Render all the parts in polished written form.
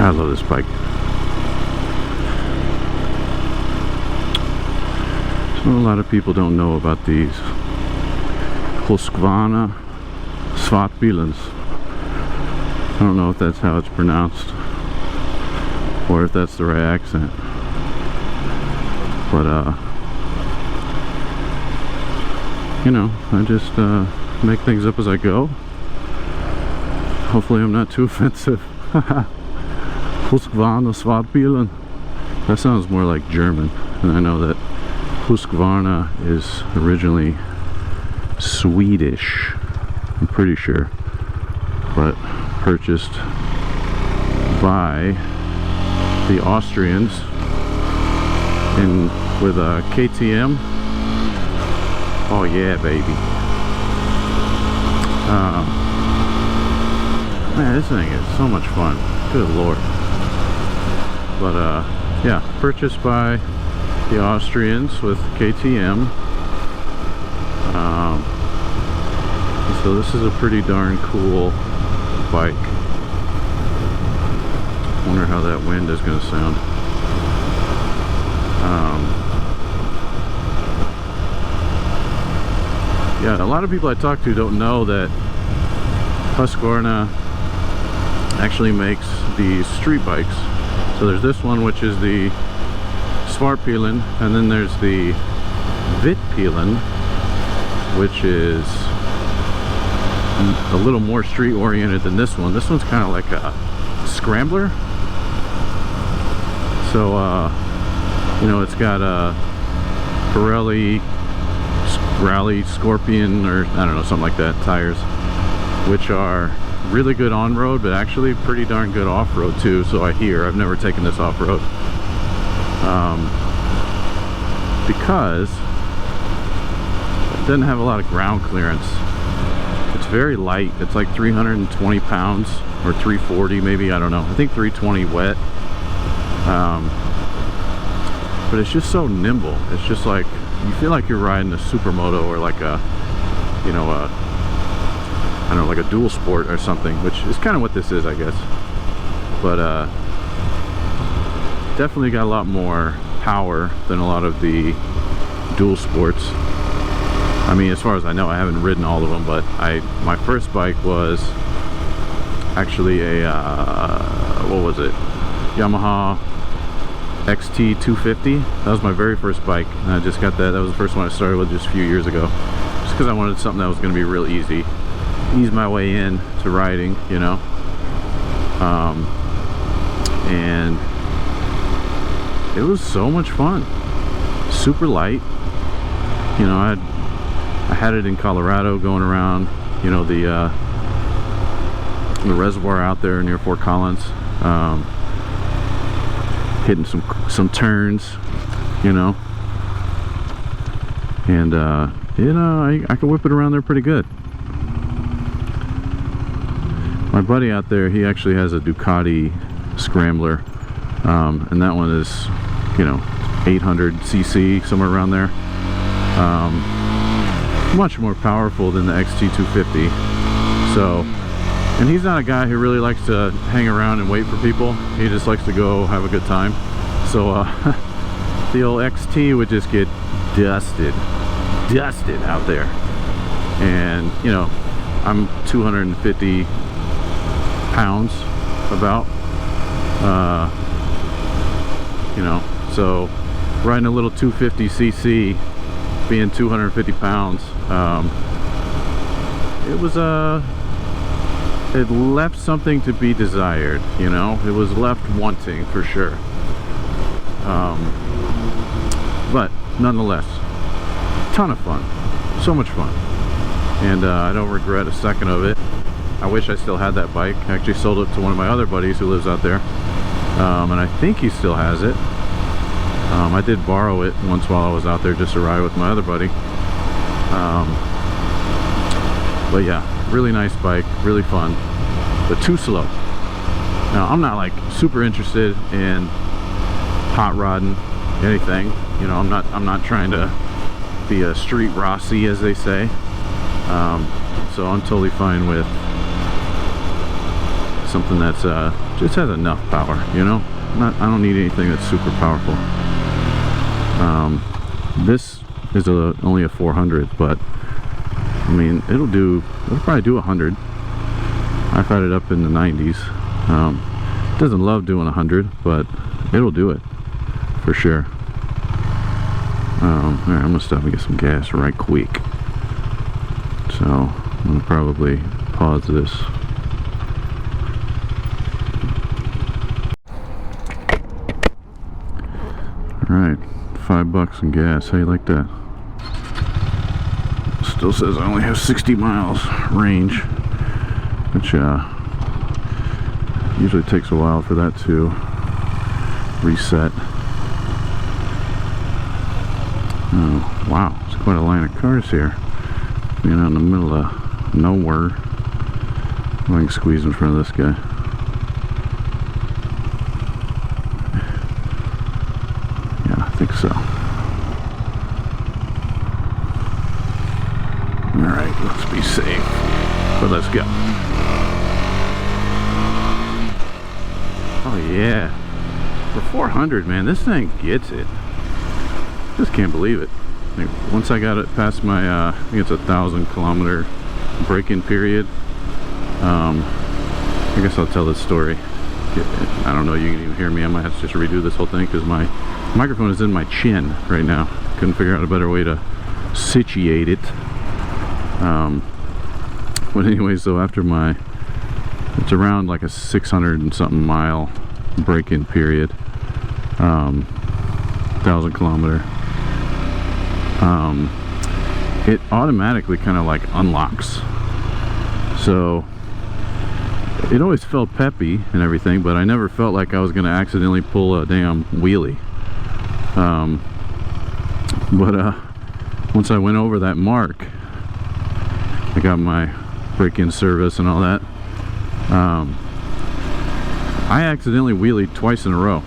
I love this bike. So a lot of people don't know about these Svartpilens. I don't know if that's how it's pronounced or if that's the right accent, but you know, I just make things up as I go. Hopefully I'm not too offensive. Svartpilen. That sounds more like German, and I know that Husqvarna is originally Swedish, I'm pretty sure, but purchased by the Austrians with a KTM. Oh yeah, baby. Man, this thing is so much fun. Good lord. But yeah, purchased by the Austrians with KTM. So this is a pretty darn cool bike. Wonder how that wind is going to sound. Yeah, a lot of people I talk to don't know that Husqvarna actually makes these street bikes. So there's this one, which is the Svartpilen, and then there's the Vitpilen, which is a little more street oriented than this one. This one's kind of like a scrambler. So you know, it's got a Pirelli Rally Scorpion, or I don't know, something like that, tires, which are really good on-road, but actually pretty darn good off-road too. So I hear. I've never taken this off-road because it doesn't have a lot of ground clearance. It's very light. It's like 320 pounds or 340 maybe, I don't know. I think 320 wet. But it's just so nimble. It's just like, you feel like you're riding a supermoto or like a, you know, I don't know, like a dual sport or something, which is kind of what this is, I guess. But definitely got a lot more power than a lot of the dual sports. I mean, as far as I know, I haven't ridden all of them, but my first bike was actually a what was it, Yamaha XT250. That was my very first bike, and I just got that. That was the first one I started with just a few years ago, just because I wanted something that was going to be real easy, ease my way in to riding, you know. And it was so much fun. Super light. You know, I had it in Colorado going around, you know, the reservoir out there near Fort Collins, hitting some turns, you know, and you know, I can whip it around there pretty good. My buddy out there, he actually has a Ducati Scrambler, and that one is, you know, 800cc, somewhere around there. Much more powerful than the XT250. So, and he's not a guy who really likes to hang around and wait for people. He just likes to go have a good time. So the old XT would just get dusted out there. And you know, I'm 250 pounds about, you know, so riding a little 250cc, being 250 pounds, it was it left something to be desired, you know. It was left wanting for sure. But nonetheless, ton of fun, so much fun, and I don't regret a second of it. I wish I still had that bike. I actually sold it to one of my other buddies who lives out there, and I think he still has it. I did borrow it once while I was out there just to ride with my other buddy. But yeah, really nice bike, really fun, but too slow. Now, I'm not like super interested in hot rodding anything, you know. I'm not trying to be a street Rossi, as they say. So I'm totally fine with something that's just has enough power, you know. I don't need anything that's super powerful. This is only a 400, but I mean it'll probably do 100. I've had it up in the 90s. It doesn't love doing 100, but it'll do it for sure. Alright, I'm gonna stop and get some gas right quick. So I'm gonna probably pause this. Alright, $5 in gas. How you like that? Still says I only have 60 miles range, which usually takes a while for that to reset. Oh, wow, it's quite a line of cars here. Being out in the middle of nowhere. I can squeeze in front of this guy. Yeah, I think so. Alright, let's be safe. But let's go. Oh yeah. For 400, man, this thing gets it. Just can't believe it. Like, once I got it past my, I think it's 1,000 kilometer break-in period. I guess I'll tell this story. I don't know, you can even hear me. I might have to just redo this whole thing because my microphone is in my chin right now. Couldn't figure out a better way to situate it. But anyway, so after it's around like a 600 and something mile break-in period, 1,000 kilometer. It automatically kind of like unlocks. So it always felt peppy and everything, but I never felt like I was going to accidentally pull a damn wheelie. Once I went over that mark, I got my break-in service and all that. I accidentally wheelied twice in a row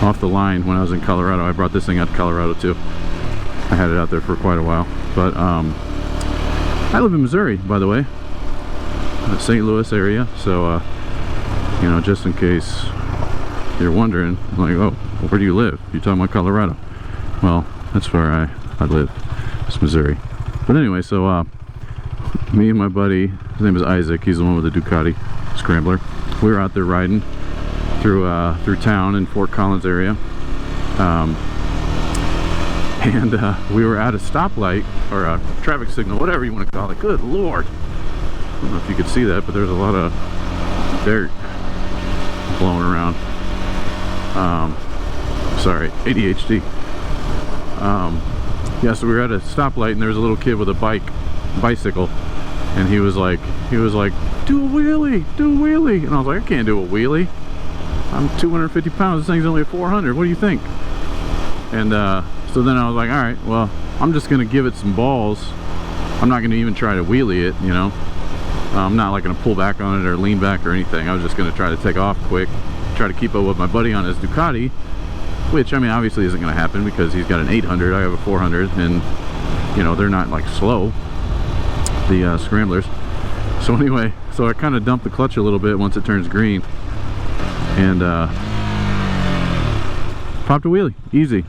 off the line when I was in Colorado. I brought this thing out to Colorado too. I had it out there for quite a while. But I live in Missouri, by the way, St. Louis area. So you know, just in case you're wondering, like, oh, where do you live? You're talking about Colorado. Well, that's where I live. It's Missouri. But anyway, so me and my buddy, his name is Isaac, he's the one with the Ducati Scrambler. We were out there riding through town in Fort Collins area, and we were at a stoplight or a traffic signal, whatever you want to call it. Good Lord, I don't know if you could see that, but there's a lot of dirt blowing around. Sorry, ADHD. Yeah, so we were at a stoplight and there was a little kid with a bicycle, and he was like, do a wheelie, and I was like, I can't do a wheelie. I'm 250 pounds. This thing's only a 400. What do you think? And so then I was like, all right, well, I'm just gonna give it some balls. I'm not gonna even try to wheelie it, you know. I'm not like gonna pull back on it or lean back or anything. I was just gonna try to take off quick, try to keep up with my buddy on his Ducati, which, I mean, obviously isn't gonna happen because he's got an 800, I have a 400, and you know, they're not like slow, the Scramblers. So anyway, so I kind of dumped the clutch a little bit once it turns green, and popped a wheelie, easy.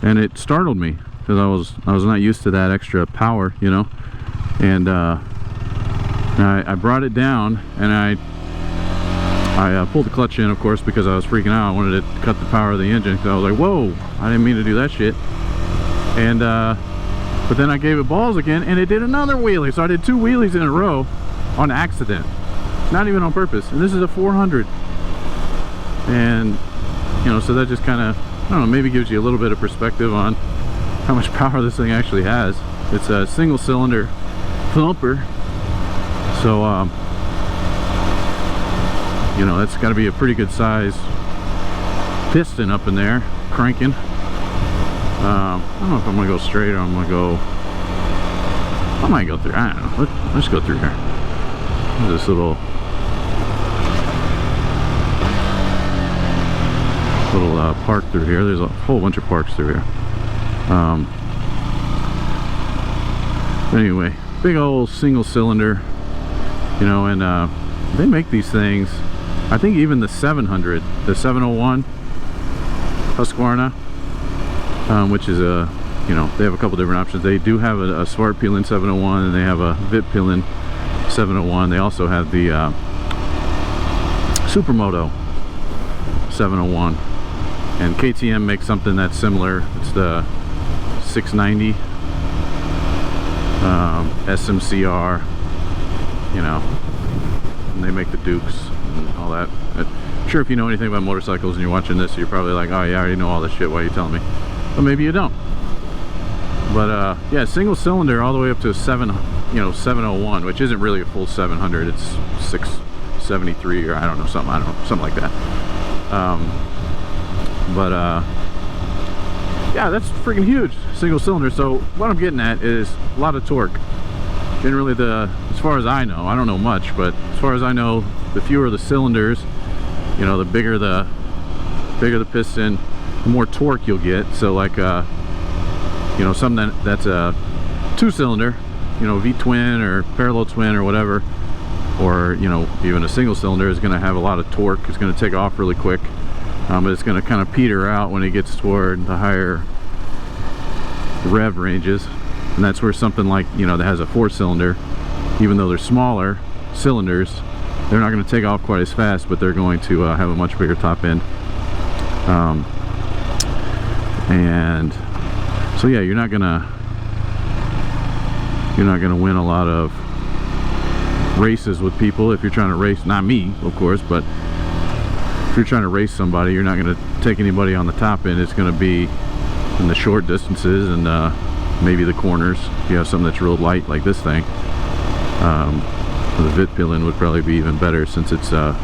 And it startled me because I was not used to that extra power, you know. And I brought it down, and I pulled the clutch in, of course, because I was freaking out. I wanted to cut the power of the engine. So I was like, whoa, I didn't mean to do that shit. And but then I gave it balls again, and it did another wheelie. So I did 2 wheelies in a row on accident, not even on purpose. And this is a 400, and you know, so that just kind of, I don't know, maybe gives you a little bit of perspective on how much power this thing actually has. It's a single cylinder thumper, so you know, that's got to be a pretty good size piston up in there cranking. I don't know if I'm gonna go straight or I'm gonna go, I might go through, I don't know, let's go through here. There's this little park through here. There's a whole bunch of parks through here. Anyway, big old single cylinder, you know, and they make these things. I think even the 700, the 701 Husqvarna, which is a, you know, they have a couple different options. They do have a Svartpilen 701, and they have a Vitpilen 701. They also have the Supermoto 701, and KTM makes something that's similar. It's the 690 SMCR, you know, and they make the Dukes and all that. I'm sure if you know anything about motorcycles and you're watching this, you're probably like, oh yeah, I already know all this shit, why are you telling me? But maybe you don't. But yeah, single cylinder all the way up to a 701, which isn't really a full 700. It's 673 or I don't know, something like that. Yeah, that's freaking huge, single cylinder. So what I'm getting at is a lot of torque. Generally, as far as I know, I don't know much, but as far as I know, the fewer the cylinders, you know, the bigger the piston, the more torque you'll get. So like you know, something that's a 2-cylinder, you know, V-twin or parallel twin or whatever, or you know, even a single cylinder is going to have a lot of torque. It's going to take off really quick, but it's going to kind of peter out when it gets toward the higher rev ranges. And that's where something like, you know, that has a 4-cylinder, even though they're smaller cylinders, they're not going to take off quite as fast, but they're going to have a much bigger top end. And so yeah, you're not gonna win a lot of races with people if you're trying to race. Not me, of course, but if you're trying to race somebody, you're not going to take anybody on the top end. It's going to be in the short distances and maybe the corners. If you have something that's real light like this thing, the Vitpilen would probably be even better, since it's a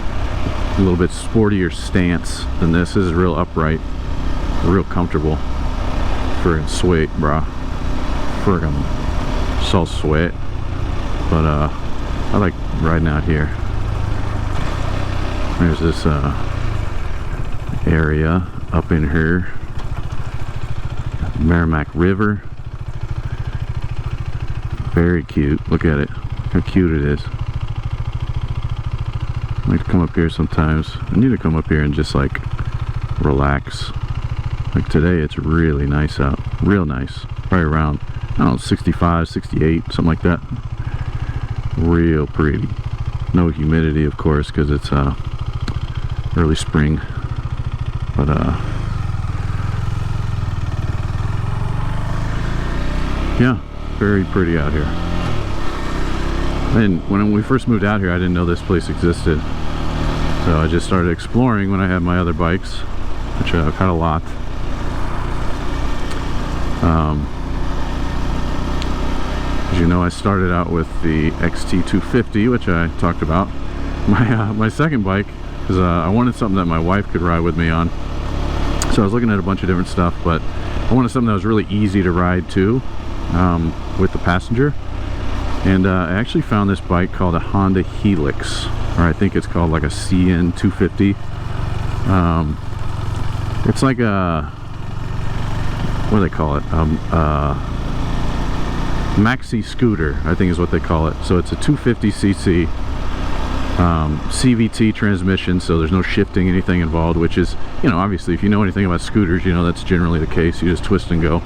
little bit sportier stance than this. This is real upright, real comfortable. Friggin' sweet, brah. Friggin' so sweet. But I like riding out here. There's this area up in here, Merrimack River. Very cute. Look at it, how cute it is. I like to come up here sometimes. I need to come up here and just like relax. Like today, it's really nice out, real nice. Probably around, I don't know, 65, 68, something like that. Real pretty. No humidity, of course, because it's early spring. But yeah, very pretty out here. And when we first moved out here, I didn't know this place existed, so I just started exploring when I had my other bikes, which I've had a lot. As you know, I started out with the XT250, which I talked about. My second bike, because I wanted something that my wife could ride with me on. So I was looking at a bunch of different stuff, but I wanted something that was really easy to ride too, with the passenger. And I actually found this bike called a Honda Helix, or I think it's called like a CN250. It's like a, what do they call it? Maxi scooter, I think is what they call it. So it's a 250cc CVT transmission, so there's no shifting, anything involved, which is, you know, obviously if you know anything about scooters, you know that's generally the case. You just twist and go.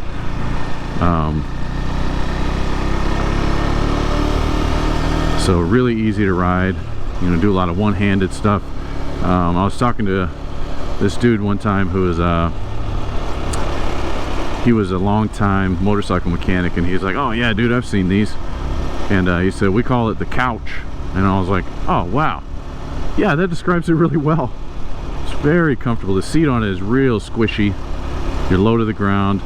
So really easy to ride, you know, do a lot of one-handed stuff. I was talking to this dude one time who was he was a long-time motorcycle mechanic, and he's like, oh yeah dude, I've seen these. And he said, we call it the couch. And I was like, oh wow, yeah, that describes it really well. It's very comfortable. The seat on it is real squishy. You're low to the ground,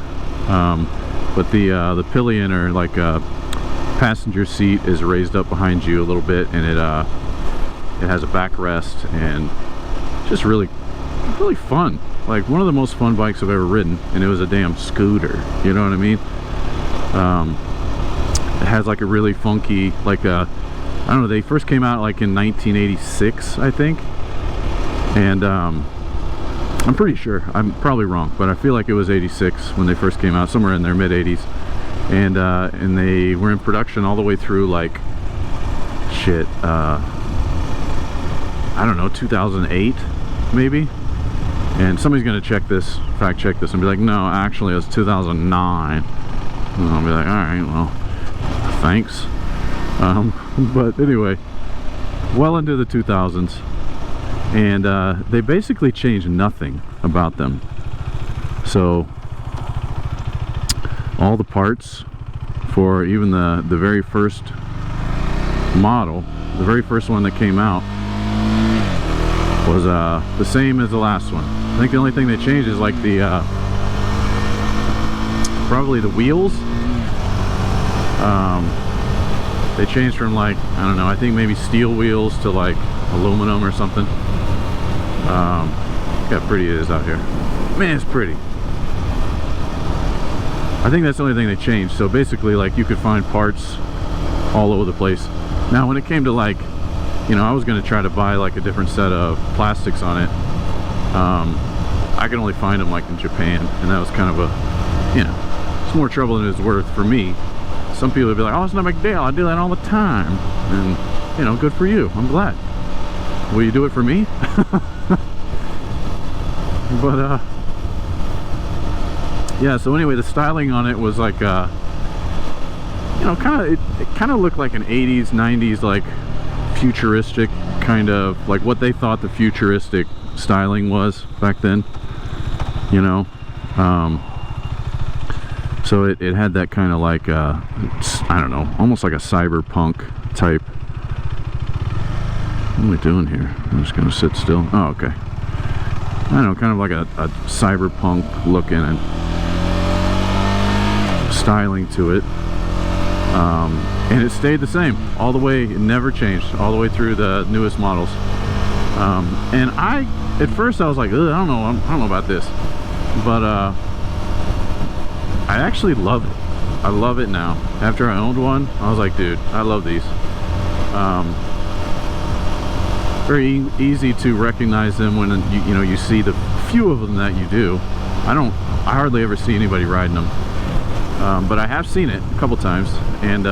but the pillion, or like passenger seat, is raised up behind you a little bit, and it has a backrest, and just really fun. Like one of the most fun bikes I've ever ridden, and it was a damn scooter, you know what I mean? It has like a really funky, like I don't know, they first came out like in 1986, I think, and I'm pretty sure, I'm probably wrong, but I feel like it was 86 when they first came out, somewhere in their mid-80s. And they were in production all the way through, like, shit, I don't know, 2008 maybe. And somebody's gonna fact check this and be like, no, actually it was 2009. And I'll be like, all right, well, thanks. But anyway, well into the 2000s, and they basically changed nothing about them. So all the parts for even the very first model, the very first one that came out, was the same as the last one. I think the only thing they changed is like the probably the wheels. They changed from, like, I don't know, I think maybe steel wheels to like aluminum or something. Look how pretty it is out here. Man, it's pretty. I think that's the only thing they changed. So basically, like, you could find parts all over the place. Now when it came to, like, you know, I was going to try to buy like a different set of plastics on it. I could only find them like in Japan, and that was kind of a, you know, it's more trouble than it's worth for me. Some people would be like, oh, it's not a big deal, I do that all the time. And, you know, good for you, I'm glad. Will you do it for me? But yeah, so anyway, the styling on it was like, you know, it kind of looked like an 80s, 90s, like futuristic kind of, like what they thought the futuristic styling was back then, you know. So it had that kind of like I don't know, almost like a cyberpunk type. What am I doing here? I'm just gonna sit still. Oh, okay. I don't know, kind of like a cyberpunk look in it, styling to it. And it stayed the same all the way. It never changed all the way through the newest models. And at first I was like, I don't know about this, but I actually love it. I love it now. After I owned one, I was like, dude, I love these. Very easy to recognize them when you know, you see the few of them that you do. I hardly ever see anybody riding them. But I have seen it a couple times, and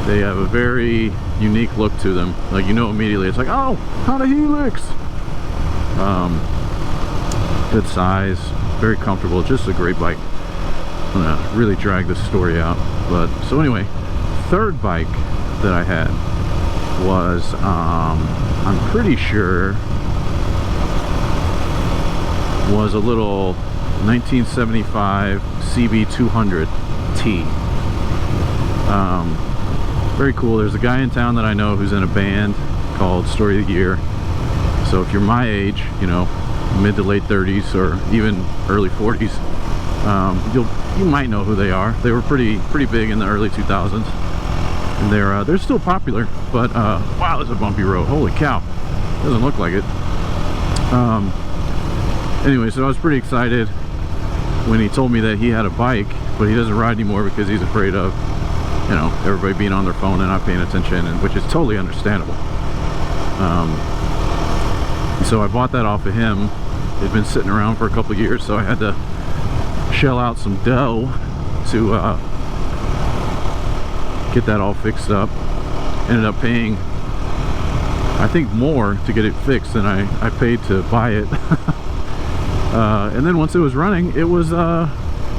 they have a very unique look to them. Like, you know immediately, it's like, oh, Honda Helix. Good size, very comfortable, just a great bike. I'm gonna really drag this story out. But so anyway, third bike that I had was I'm pretty sure was a little 1975 CB200T. Very cool. There's a guy in town that I know who's in a band called Story of the Year. So if you're my age, you know, mid to late 30s or even early 40s, you might know who they are. They were pretty big in the early 2000s, and they're still popular. But wow, there's a bumpy road. Holy cow! Doesn't look like it. Anyway, so I was pretty excited when he told me that he had a bike, but he doesn't ride anymore because he's afraid of, you know, everybody being on their phone and not paying attention, and which is totally understandable. So I bought that off of him. It'd been sitting around for a couple of years, so I had to shell out some dough to get that all fixed up. Ended up paying, I think, more to get it fixed than I paid to buy it. And then once it was running, it was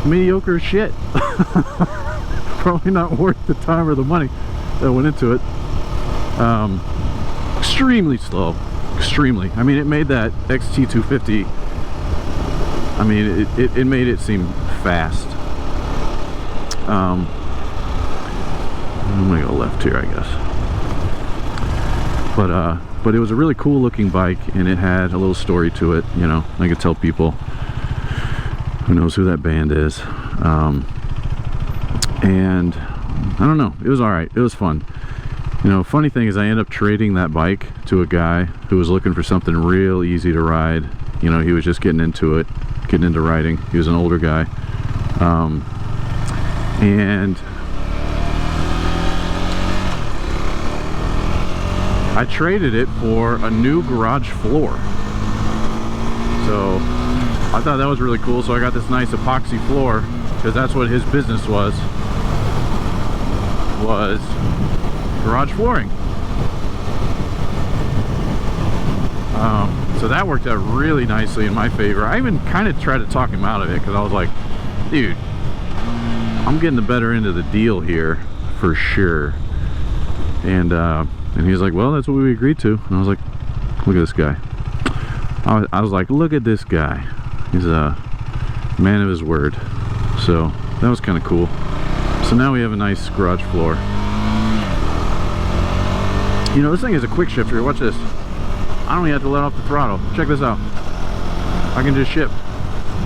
mediocre shit. Probably not worth the time or the money that went into it. Extremely slow, extremely. I mean, it made that XT250, I mean, it made it seem fast. I'm gonna go left here, I guess. But it was a really cool looking bike, and it had a little story to it, you know. I could tell people, who knows who that band is. And I don't know, it was all right. It was fun. You know, funny thing is I ended up trading that bike to a guy who was looking for something real easy to ride. You know, he was just getting into riding. He was an older guy. And I traded it for a new garage floor. So I thought that was really cool. So I got this nice epoxy floor, because that's what his business was garage flooring. So that worked out really nicely in my favor. I even kind of tried to talk him out of it because I was like, dude, I'm getting the better end of the deal here for sure. And he's like, well, that's what we agreed to. And I was like, look at this guy. I was like, look at this guy. He's a man of his word. So that was kind of cool. So now we have a nice garage floor. You know, this thing is a quick shifter. Watch this. I don't even have to let off the throttle. Check this out. I can just ship.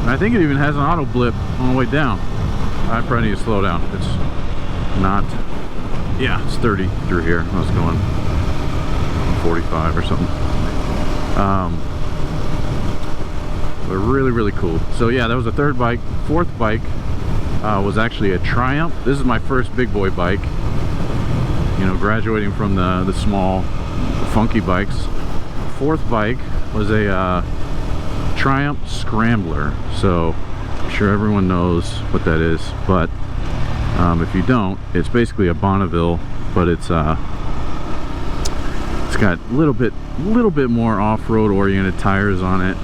And I think it even has an auto blip on the way down. I probably need to slow down. It's not, yeah, it's 30 through here. I was going 45 or something. But really, really cool. So yeah, that was the third bike. Fourth bike was actually a Triumph. This is my first big boy bike. You know, graduating from the small, funky bikes. Fourth bike was a Triumph Scrambler. So I'm sure everyone knows what that is, but if you don't, it's basically a Bonneville, but it's got a little bit more off-road oriented tires on it.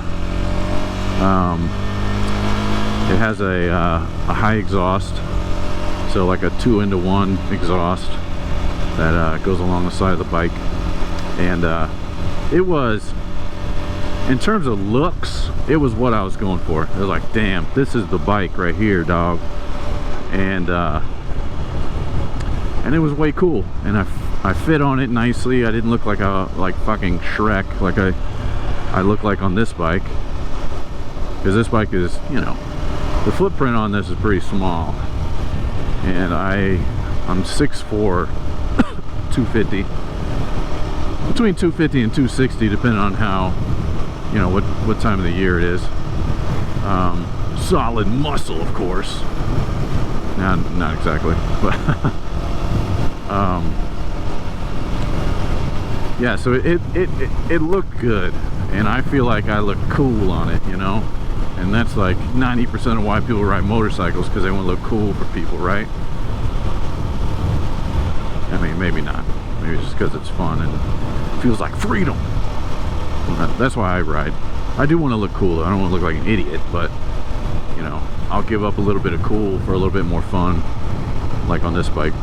It has a high exhaust, so like a 2-into-1 exhaust that goes along the side of the bike. And it was, in terms of looks, it was what I was going for. It was like, damn, this is the bike right here, dog. And it was way cool. And I fit on it nicely. I didn't look like fucking Shrek like I look like on this bike, because this bike is, you know, the footprint on this is pretty small. And I'm 6'4", 250. Between 250 and 260, depending on how, you know, what time of the year it is. Solid muscle, of course. Not exactly, but yeah. So it looked good, and I feel like I look cool on it, you know. And that's like 90% of why people ride motorcycles, because they want to look cool for people, right? I mean, maybe not. Maybe it's just because it's fun and feels like freedom. That's why I ride. I do want to look cool. I don't want to look like an idiot, but you know, I'll give up a little bit of cool for a little bit more fun, like on this bike.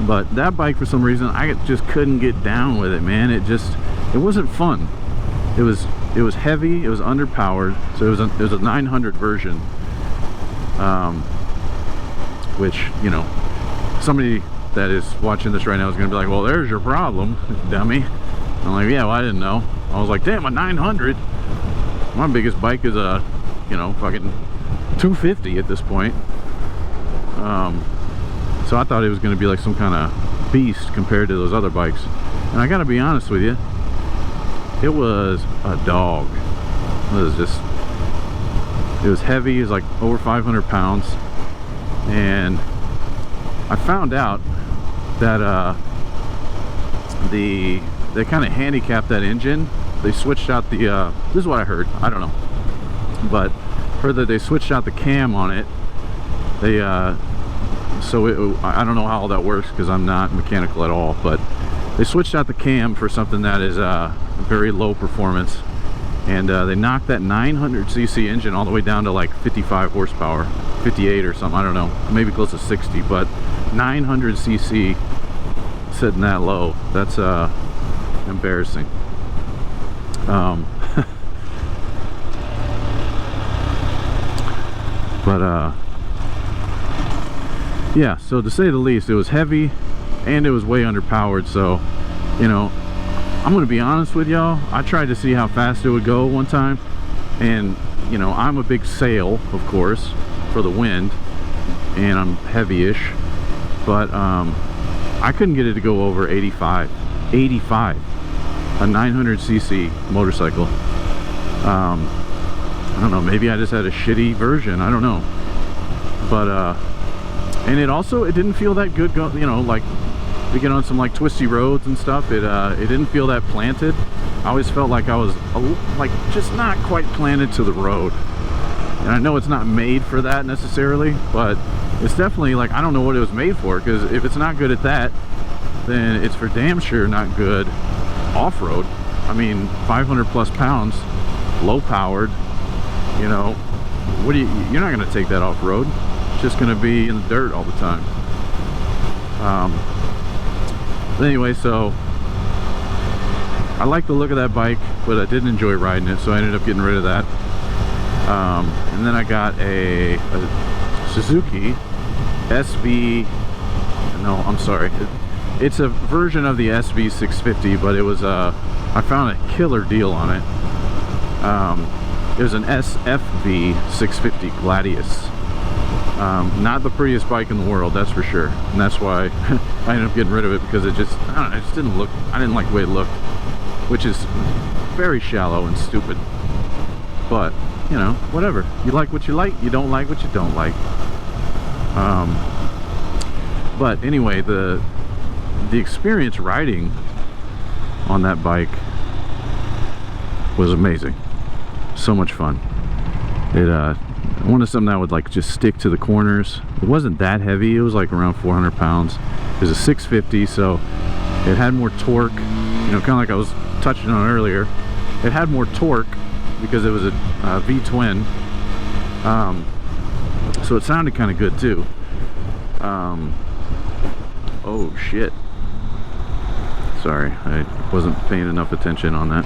But that bike, for some reason, I just couldn't get down with it, man. It wasn't fun. It was heavy. It was underpowered. So it was a 900 version, which, you know, somebody that is watching this right now is going to be like, well, there's your problem, dummy. I'm like, yeah, well, I didn't know. I was like, damn, a 900. My biggest bike is a, you know, fucking 250 at this point. So I thought it was going to be like some kind of beast compared to those other bikes. And I got to be honest with you, it was a dog. It was heavy. It was like over 500 pounds. And I found out that they kind of handicapped that engine. They switched out the this is what I heard, I don't know, but heard that they switched out the cam on it. They so I don't know how all that works, because I'm not mechanical at all, but they switched out the cam for something that is very low performance, and they knocked that 900cc engine all the way down to like 55 horsepower, 58 or something, I don't know, maybe close to 60, but 900cc sitting that low, that's embarrassing. But yeah, so to say the least, it was heavy and it was way underpowered. So, you know, I'm gonna be honest with y'all, I tried to see how fast it would go one time, and you know, I'm a big sail, of course, for the wind, and I'm heavy-ish, but I couldn't get it to go over 85, a 900cc motorcycle. I don't know, maybe I just had a shitty version, I don't know, but and it didn't feel that good, you know, like we get on some like twisty roads and stuff, it didn't feel that planted. I always felt like I was like just not quite planted to the road, and I know it's not made for that necessarily, but it's definitely like, I don't know what it was made for, because if it's not good at that, then it's for damn sure not good off-road. I mean, 500 plus pounds, low powered, you know, what do you're not going to take that off-road. It's just going to be in the dirt all the time. But anyway, so I like the look of that bike, but I didn't enjoy riding it, so I ended up getting rid of that. And then I got a Suzuki SV, no, I'm sorry, it's a version of the SV 650, but it was I found a killer deal on it. It was an SFV 650 Gladius. Not the prettiest bike in the world, that's for sure, and that's why I ended up getting rid of it, because it just, I don't know, it just didn't look, I didn't like the way it looked, which is very shallow and stupid. But you know, whatever, you like what you like, you don't like what you don't like. But anyway, the experience riding on that bike was amazing. So much fun. It I wanted something that would like just stick to the corners. It wasn't that heavy, it was like around 400 pounds. It was a 650, so it had more torque, you know, kind of like I was touching on earlier. It had more torque because it was a V-twin, so it sounded kind of good too. Oh shit, sorry, I wasn't paying enough attention on that.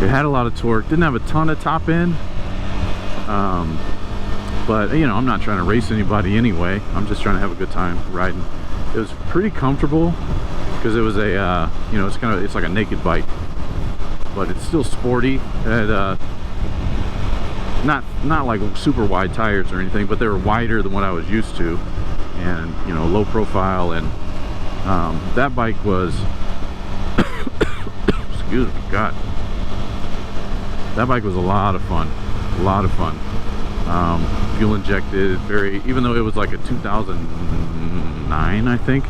It had a lot of torque, didn't have a ton of top end, but you know, I'm not trying to race anybody anyway, I'm just trying to have a good time riding. It was pretty comfortable because it was a you know, it's like a naked bike, but it's still sporty. It had not like super wide tires or anything, but they were wider than what I was used to, and you know, low profile. And that bike was excuse me, God, that bike was a lot of fun, fuel injected, very, even though it was like a 2009, I think,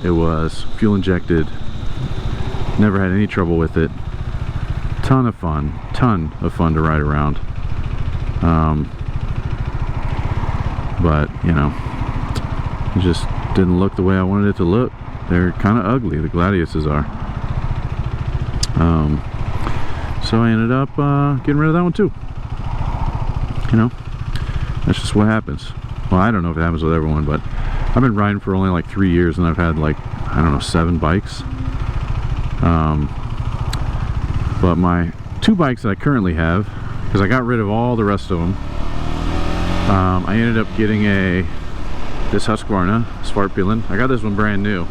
it was fuel injected, never had any trouble with it. Ton of fun to ride around. But you know, it just didn't look the way I wanted it to look. They're kind of ugly, the Gladiuses are. So I ended up getting rid of that one too. You know, that's just what happens. Well, I don't know if it happens with everyone, but I've been riding for only like 3 years, and I've had like, I don't know, 7 bikes. But my 2 bikes that I currently have, because I got rid of all the rest of them, I ended up getting this Husqvarna Svartpilen. I got this one brand new,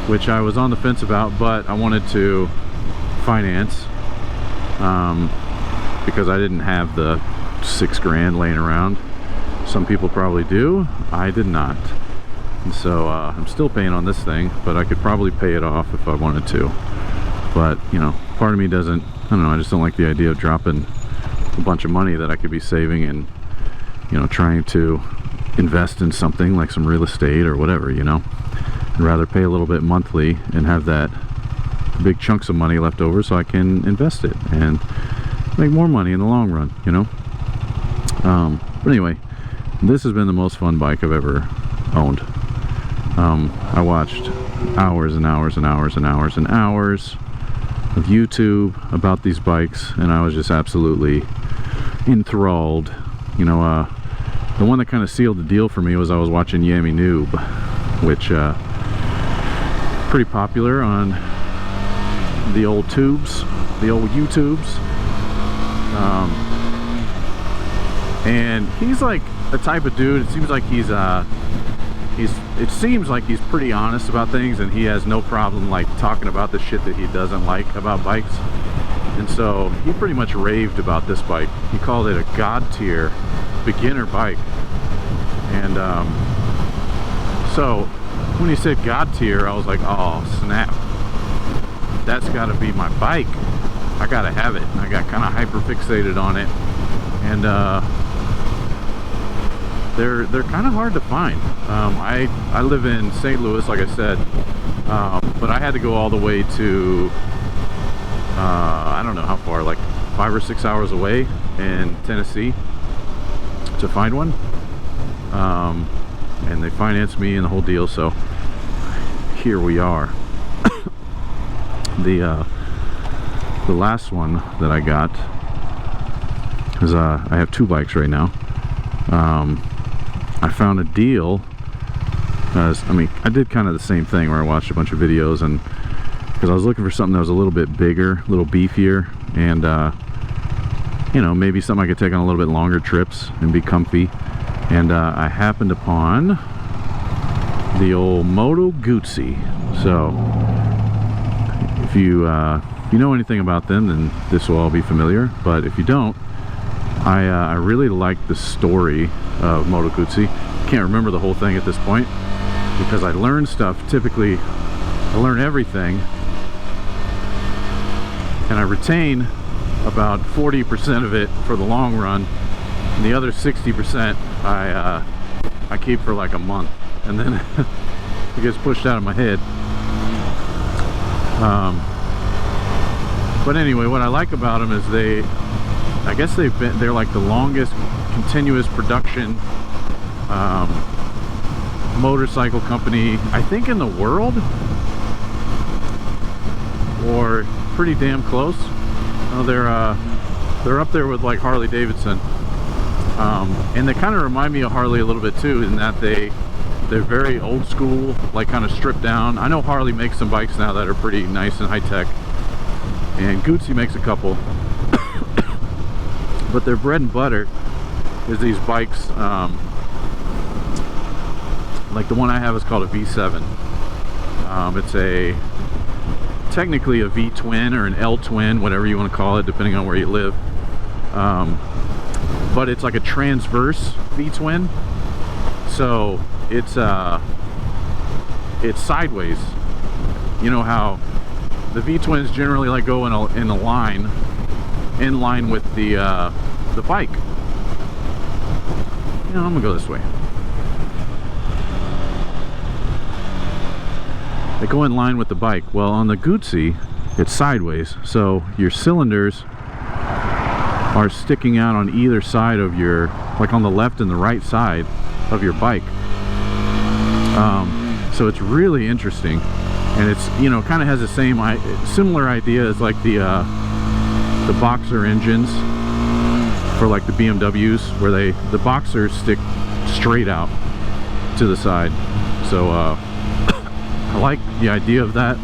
which I was on the fence about, but I wanted to finance, because I didn't have the 6 grand laying around. Some people probably do, I did not. And so I'm still paying on this thing, but I could probably pay it off if I wanted to. But you know, part of me doesn't, I don't know, I just don't like the idea of dropping a bunch of money that I could be saving and, you know, trying to invest in something like some real estate or whatever, you know. I'd rather pay a little bit monthly and have that big chunks of money left over so I can invest it and make more money in the long run, you know. But anyway, this has been the most fun bike I've ever owned. I watched hours and hours and hours and hours and hours of YouTube about these bikes, and I was just absolutely enthralled. You know, the one that kind of sealed the deal for me was I was watching YammieNoob, which pretty popular on the old tubes, the old YouTubes. And he's like the type of dude, it seems like it seems like he's pretty honest about things, and he has no problem like talking about the shit that he doesn't like about bikes. And so he pretty much raved about this bike. He called it a god tier beginner bike. And so when he said god tier, I was like, oh snap, that's gotta be my bike, I gotta have it. I got kind of hyper fixated on it, and they're kind of hard to find. I live in St. Louis, like I said, but I had to go all the way to I don't know how far, like 5 or 6 hours away in Tennessee to find one. and they financed me and the whole deal. So here we are. The last one that I got is I have 2 bikes right now. I found a deal. I mean, I did kind of the same thing where I watched a bunch of videos, and because I was looking for something that was a little bit bigger, a little beefier, and you know, maybe something I could take on a little bit longer trips and be comfy. And I happened upon the old Moto Guzzi. So if you know anything about them, then this will all be familiar. But if you don't, I really like the story of Moto Guzzi. Can't remember the whole thing at this point because I learn stuff. Typically, I learn everything, and I retain about 40% of it for the long run, and the other 60% I keep for like a month, and then it gets pushed out of my head. But anyway, what I like about them is I guess they're like the longest continuous production motorcycle company, I think, in the world, or pretty damn close. They're up there with like Harley Davidson, and they kind of remind me of Harley a little bit too, in that they're very old school, like kind of stripped down. I know Harley makes some bikes now that are pretty nice and high tech, and Guzzi makes a couple, but their bread and butter is these bikes. Like the one I have is called a V7. It's technically a V-twin or an L-twin, whatever you want to call it, depending on where you live. But it's like a transverse V-twin, so it's sideways. You know how the V-twins generally like go in a line, in line with the bike. You know, I'm gonna go this way. They go in line with the bike. Well, on the Guzzi, it's sideways, so your cylinders are sticking out on either side of your, like on the left and the right side of your bike. So it's really interesting, and it's, you know, kind of has the similar idea as like the boxer engines for like the BMWs, where the boxers stick straight out to the side. So I like the idea of that,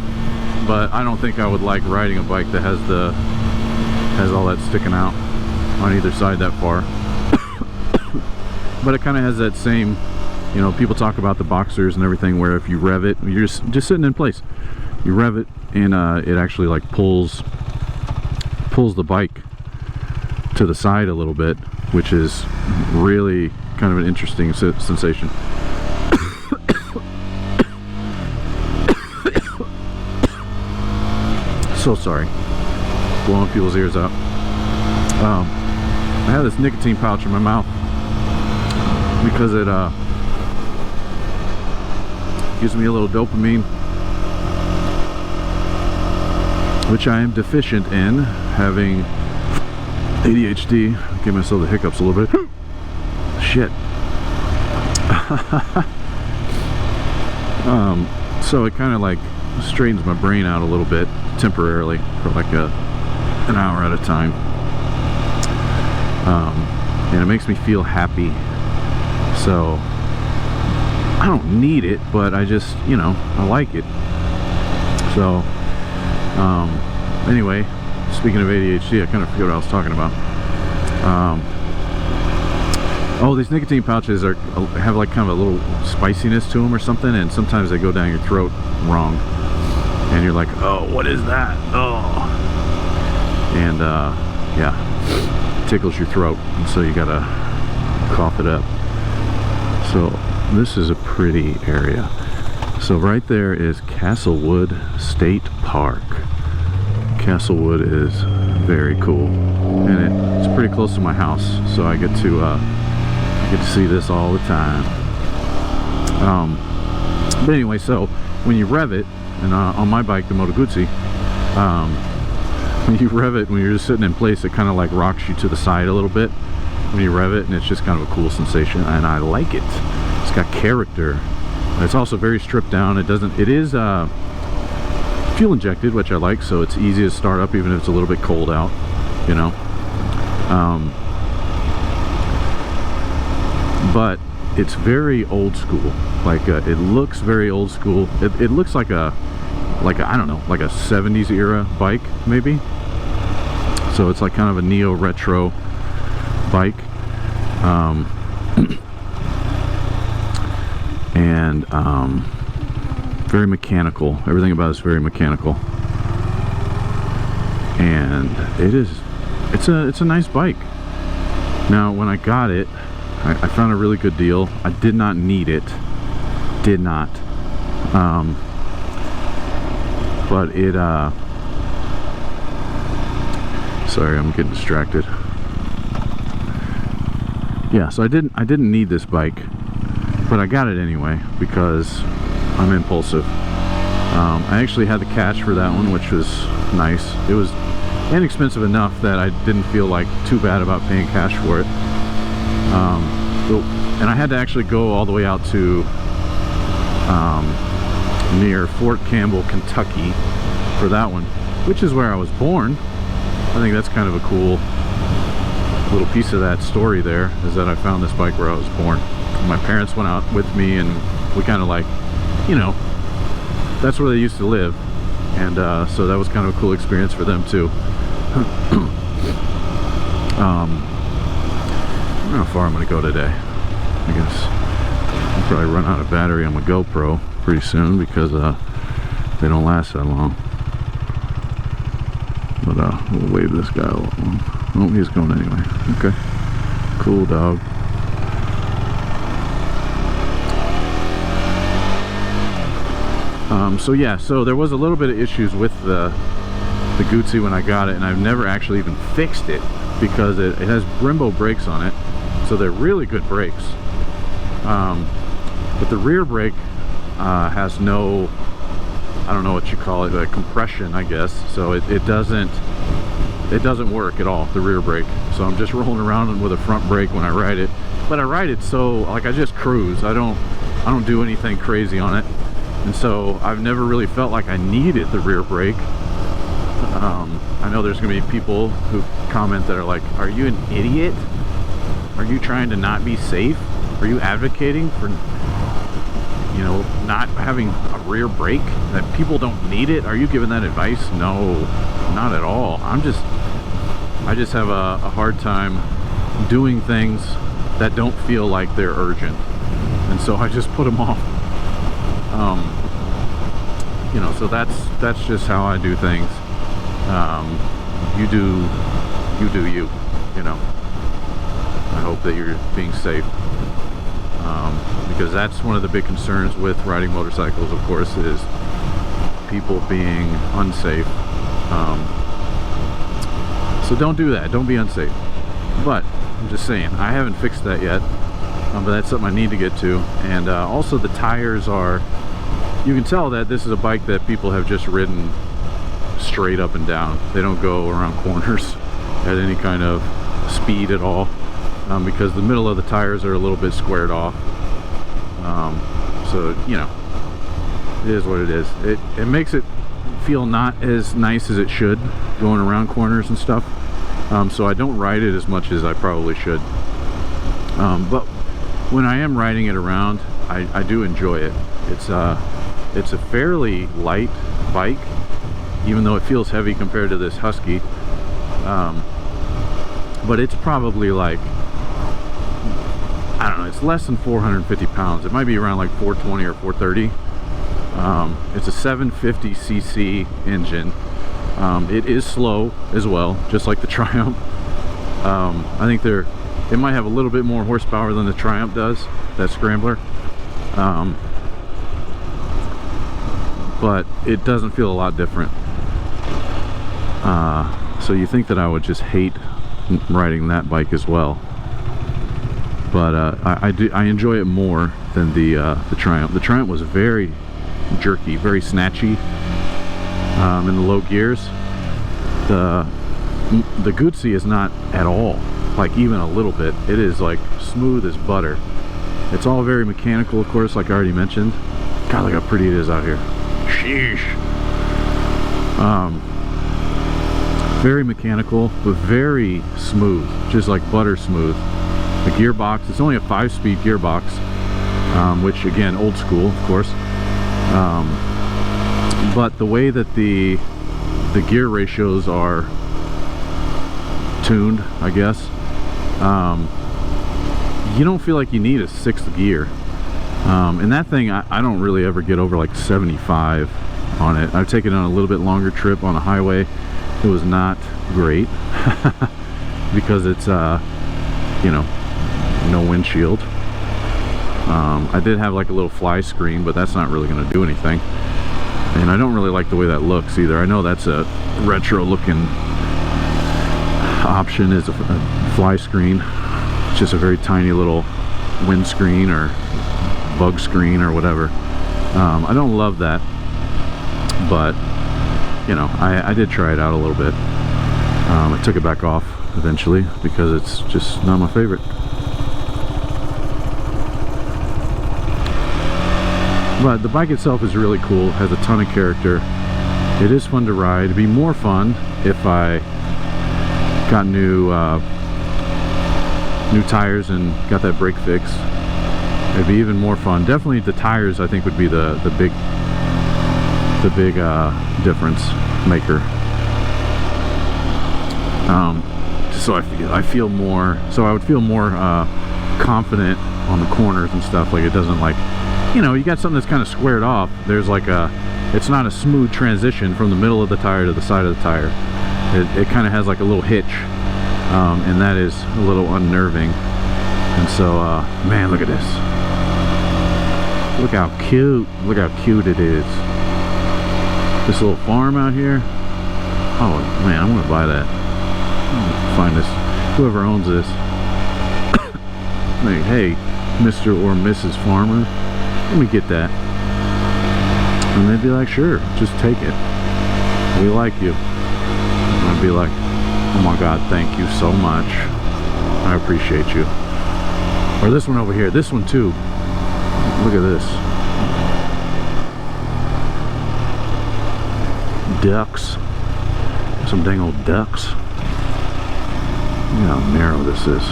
but I don't think I would like riding a bike that has all that sticking out on either side that far. But it kind of has that same, you know, people talk about the boxers and everything, where if you rev it, you're just sitting in place, you rev it, and it actually like pulls the bike to the side a little bit, which is really kind of an interesting sensation. So sorry, blowing people's ears out. I have this nicotine pouch in my mouth because it gives me a little dopamine, which I am deficient in, having ADHD. Give myself the hiccups a little bit. Shit. So it kind of like straightens my brain out a little bit temporarily for like an hour at a time, and it makes me feel happy. So I don't need it, but I just, you know, I like it. So anyway, speaking of ADHD, I kind of forget what I was talking about. Oh, these nicotine pouches have like kind of a little spiciness to them or something, and sometimes they go down your throat wrong, and you're like, oh, what is that? Oh, and yeah, it tickles your throat, and so you gotta cough it up. So this is a pretty area. So right there is Castlewood State Park. Castlewood is very cool, and it's pretty close to my house, so I get to see this all the time. But anyway, so when you rev it, and on my bike, the Moto Guzzi, when you rev it, when you're just sitting in place, it kind of like rocks you to the side a little bit, when you rev it, and it's just kind of a cool sensation, and I like it. It's got character. It's also very stripped down. It is fuel injected, which I like, so it's easy to start up even if it's a little bit cold out, you know. But it's very old school. Like it looks very old school. It looks like a I don't know, like a 70s era bike maybe. So it's like kind of a neo retro bike. And very mechanical. Everything about it is very mechanical, and it's a nice bike. Now when I got it, I found a really good deal. I did not need it, but it sorry, I'm getting distracted. Yeah, so I didn't need this bike, but I got it anyway because I'm impulsive. I actually had the cash for that one, which was nice. It was inexpensive enough that I didn't feel like too bad about paying cash for it. And I had to actually go all the way out to near Fort Campbell, Kentucky for that one, which is where I was born. I think that's kind of a cool little piece of that story there, is that I found this bike where I was born. My parents went out with me, and we kind of like, you know, that's where they used to live, and so that was kind of a cool experience for them too. I don't know how far I'm going to go today. I guess I'll probably run out of battery on my GoPro pretty soon because they don't last that long. But we'll wave this guy along. Oh, he's going anyway. Okay, cool dog. So yeah, so there was a little bit of issues with the Guzzi when I got it, and I've never actually even fixed it because it has Brembo brakes on it, so they're really good brakes. But the rear brake has no, I don't know what you call it, like compression, I guess. So it doesn't work at all, the rear brake. So I'm just rolling around with a front brake when I ride it. But I ride it so, like, I just cruise. I don't do anything crazy on it. And so I've never really felt like I needed the rear brake. I know there's gonna be people who comment that are like, are you an idiot? Are you trying to not be safe? Are you advocating for, you know, not having a rear brake, that people don't need it? Are you giving that advice? No, not at all. I just have a hard time doing things that don't feel like they're urgent, and so I just put them off. You know, so that's just how I do things. You do you, you know. I hope that you're being safe, because that's one of the big concerns with riding motorcycles, of course, is people being unsafe. So don't do that. Don't be unsafe. But I'm just saying, I haven't fixed that yet, but that's something I need to get to. And also the tires are, you can tell that this is a bike that people have just ridden straight up and down. They don't go around corners at any kind of speed at all, because the middle of the tires are a little bit squared off. So, you know, it is what it is. It makes it feel not as nice as it should going around corners and stuff. So I don't ride it as much as I probably should. But when I am riding it around, I do enjoy it. It's a fairly light bike, even though it feels heavy compared to this Husky. But it's probably like, I don't know, it's less than 450 pounds. It might be around like 420 or 430. It's a 750cc engine. It is slow as well, just like the Triumph. I think it might have a little bit more horsepower than the Triumph does, that Scrambler. But it doesn't feel a lot different. So you think that I would just hate riding that bike as well, but I enjoy it more than the Triumph. The Triumph was very jerky, very snatchy in the low gears. The Guzzi is not at all. like even a little bit. It is like smooth as butter. It's all very mechanical, of course, like I already mentioned. God, look how pretty it is out here. Sheesh. Very mechanical, but very smooth, just like butter smooth. The gearbox, it's only a 5-speed gearbox, which again, old school, of course. But the way that the gear ratios are tuned, I guess, you don't feel like you need a 6th gear. And that thing, I don't really ever get over like 75 on it. I've taken it on a little bit longer trip on a highway. It was not great because it's you know, no windshield. I did have like a little fly screen, but that's not really going to do anything. And I don't really like the way that looks either. I know that's a retro looking option, is a fly screen. It's just a very tiny little windscreen or bug screen or whatever. I don't love that, but you know, I did try it out a little bit. I took it back off eventually because it's just not my favorite. But the bike itself is really cool, has a ton of character. It is fun to ride. It'd be more fun if I got new tires and got that brake fix. It'd be even more fun. Definitely the tires, I think, would be the big difference maker. Just so I feel more, so I would feel more confident on the corners and stuff. Like, it doesn't, like, you know, you got something that's kind of squared off. There's like it's not a smooth transition from the middle of the tire to the side of the tire. It kind of has like a little hitch, and that is a little unnerving. And so, man, look at this. Look how cute. Look how cute it is. This little farm out here. Oh man, I'm gonna buy that. I'm gonna find this. Whoever owns this. Like, hey, Mr. or Mrs. Farmer, let me get that. And they'd be like, sure, just take it. We like you. And I'd be like, oh my God, thank you so much. I appreciate you. Or this one over here, this one too. Look at this. Ducks. Some dang old ducks. Look how narrow this is.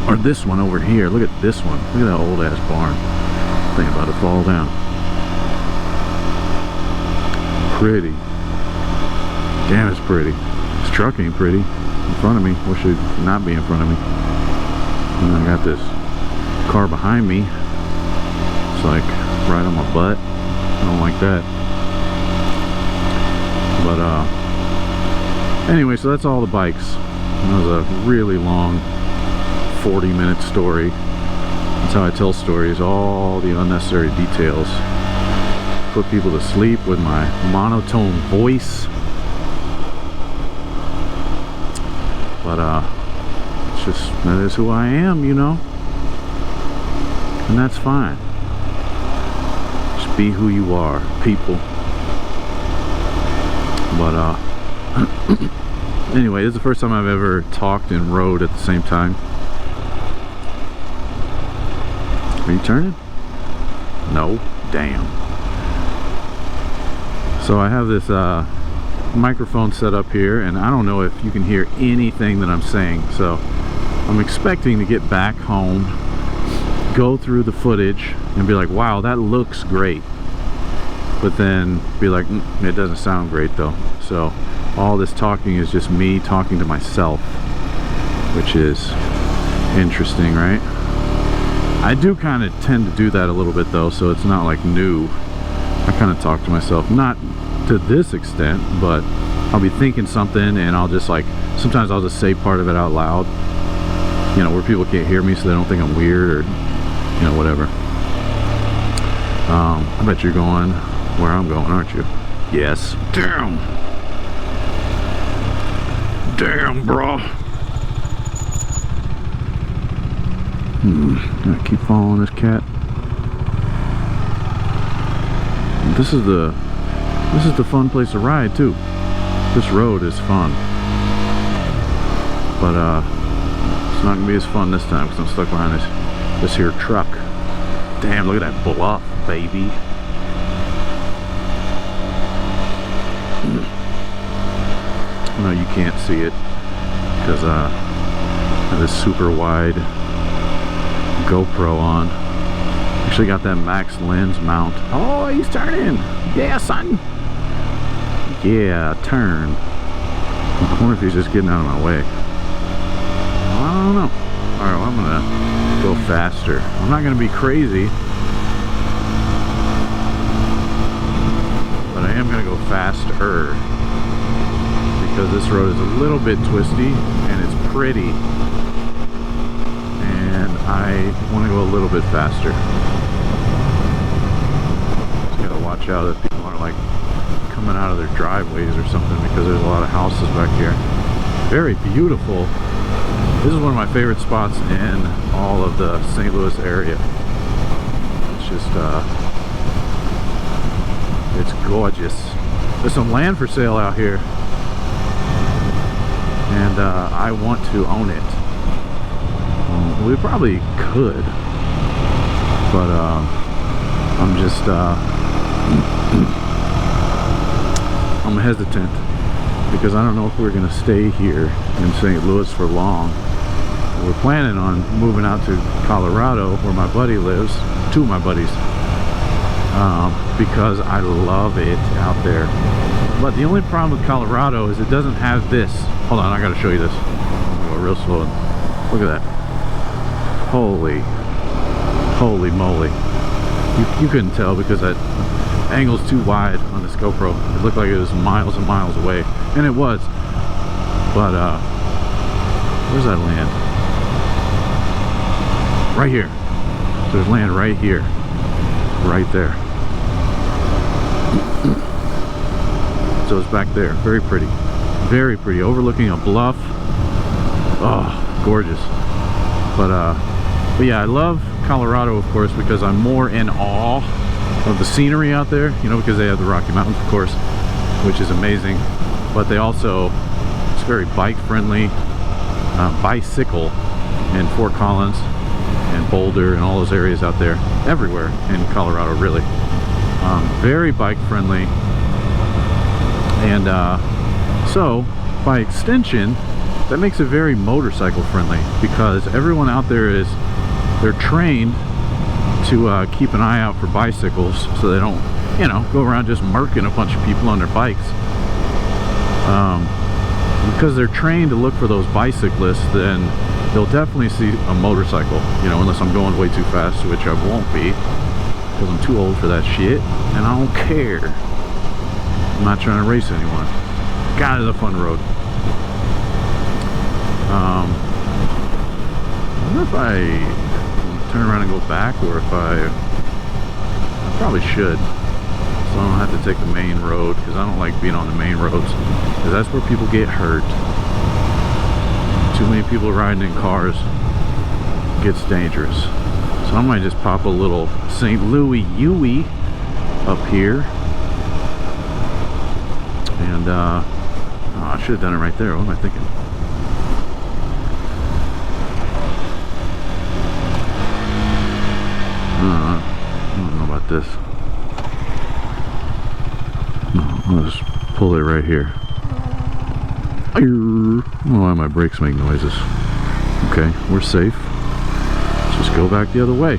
Or this one over here. Look at this one. Look at that old ass barn. Thing about to fall down. Pretty. Damn, it's pretty. This truck ain't pretty. In front of me. Wish it would not be in front of me. And I got this car behind me. It's like right on my butt. I don't like that. But anyway, so that's all the bikes. That was a really long 40-minute story. That's how I tell stories, all the unnecessary details. Put people to sleep with my monotone voice. But it's just, that is who I am, you know. And that's fine. Just be who you are, people. But anyway, this is the first time I've ever talked and rode at the same time. Are you turning? No? Damn. So I have this microphone set up here, and I don't know if you can hear anything that I'm saying. So I'm expecting to get back home, go through the footage, and be like, wow, that looks great. But then be like, it doesn't sound great though. So all this talking is just me talking to myself, which is interesting, right? I do kind of tend to do that a little bit though, so it's not like new. I kind of talk to myself, not to this extent, but I'll be thinking something and I'll just like, sometimes I'll just say part of it out loud, you know, where people can't hear me so they don't think I'm weird or, you know, whatever. I bet you're going where I'm going, aren't you? Yes. Damn. Damn, bro. Gotta keep following this cat. This is the fun place to ride too. This road is fun, but it's not gonna be as fun this time because I'm stuck behind this here truck. Damn, look at that bluff, baby. No, you can't see it because I have this super wide GoPro on. Actually got that max lens mount. Oh, he's turning. Yeah, son. Yeah, turn. I wonder if he's just getting out of my way. I don't know. Alright, well, I'm gonna go faster. I'm not gonna be crazy, but I am gonna go faster because this road is a little bit twisty and it's pretty, and I want to go a little bit faster. Just gotta watch out that people aren't like coming out of their driveways or something, because there's a lot of houses back here. Very beautiful. This is one of my favorite spots in all of the St. Louis area. It's just it's gorgeous. There's some land for sale out here, and I want to own it. We probably could, but I'm just I'm hesitant because I don't know if we're gonna stay here in St. Louis for long. We're planning on moving out to Colorado, where my buddy lives, two of my buddies, because I love it out there. But the only problem with Colorado is it doesn't have this. Hold on, I gotta show you this. I'm gonna go real slow. Look at that. Holy moly. You couldn't tell because that angle's too wide on this GoPro. It looked like it was miles and miles away, and it was. But where's that land? Right here. There's land right here, right there. So it's back there. Very pretty, overlooking a bluff. Oh, gorgeous. But yeah, I love Colorado, of course, because I'm more in awe of the scenery out there, you know, because they have the Rocky Mountains, of course, which is amazing. But they also, it's very bike friendly. Bicycle in Fort Collins and Boulder and all those areas out there, everywhere in Colorado, really. Very bike friendly, and so by extension that makes it very motorcycle friendly, because everyone out there they're trained to keep an eye out for bicycles so they don't, you know, go around just murking a bunch of people on their bikes. Because they're trained to look for those bicyclists, then they'll definitely see a motorcycle, you know, unless I'm going way too fast, which I won't be, because I'm too old for that shit, and I don't care. I'm not trying to race anyone. God, it's a fun road. I wonder if I turn around and go back, or if I probably should, so I don't have to take the main road, because I don't like being on the main roads, because that's where people get hurt. Too many people riding in cars gets dangerous. So I might just pop a little St. Louis Yui up here, and oh, I should have done it right there. What am I thinking? I don't know about this. No, I'll just pull it right here. I don't know why my brakes make noises. Okay, we're safe. Let's just go back the other way.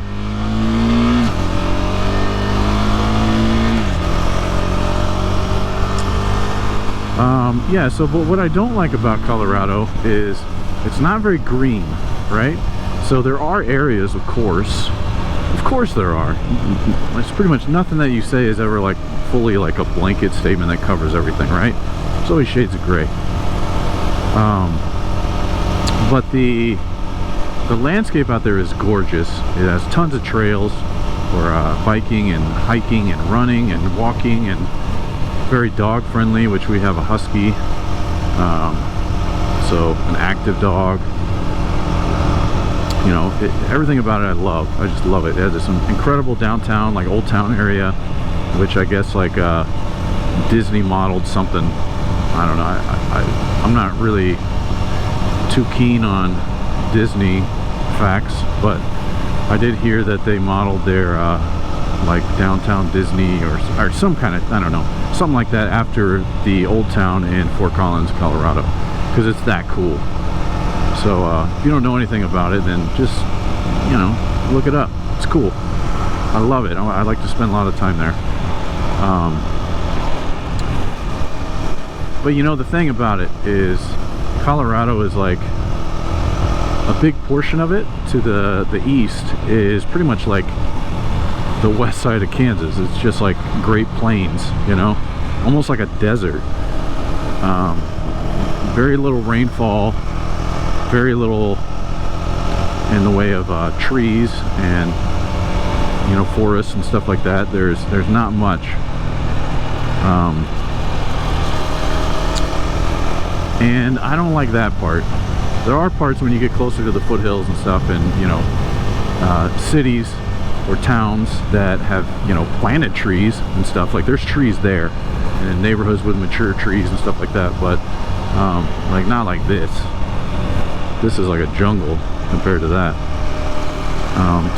Yeah, so but what I don't like about Colorado is it's not very green, right? So there are areas, of course there are. It's pretty much nothing that you say is ever like fully like a blanket statement that covers everything, right? There's always shades of gray. But the landscape out there is gorgeous. It has tons of trails for biking and hiking and running and walking, and very dog friendly, which we have a husky, so an active dog. You know, everything about it I love. I just love it. It has some incredible downtown, like Old Town area, which I guess like Disney modeled something I don't know, I'm not really too keen on Disney facts, but I did hear that they modeled their like downtown Disney or some kind of, I don't know, something like that after the old town in Fort Collins, Colorado, because it's that cool. So if you don't know anything about it, then just, you know, look it up. It's cool. I love it. I like to spend a lot of time there. But you know, the thing about it is Colorado is like a big portion of it to the east is pretty much like the west side of Kansas. It's just like Great Plains, you know, almost like a desert. Very little rainfall, very little in the way of trees and, you know, forests and stuff like that. There's not much. And I don't like that part. There are parts when you get closer to the foothills and stuff, and, you know, cities or towns that have, you know, planted trees and stuff. Like, there's trees there, and neighborhoods with mature trees and stuff like that, but like, not like this. This is like a jungle compared to that.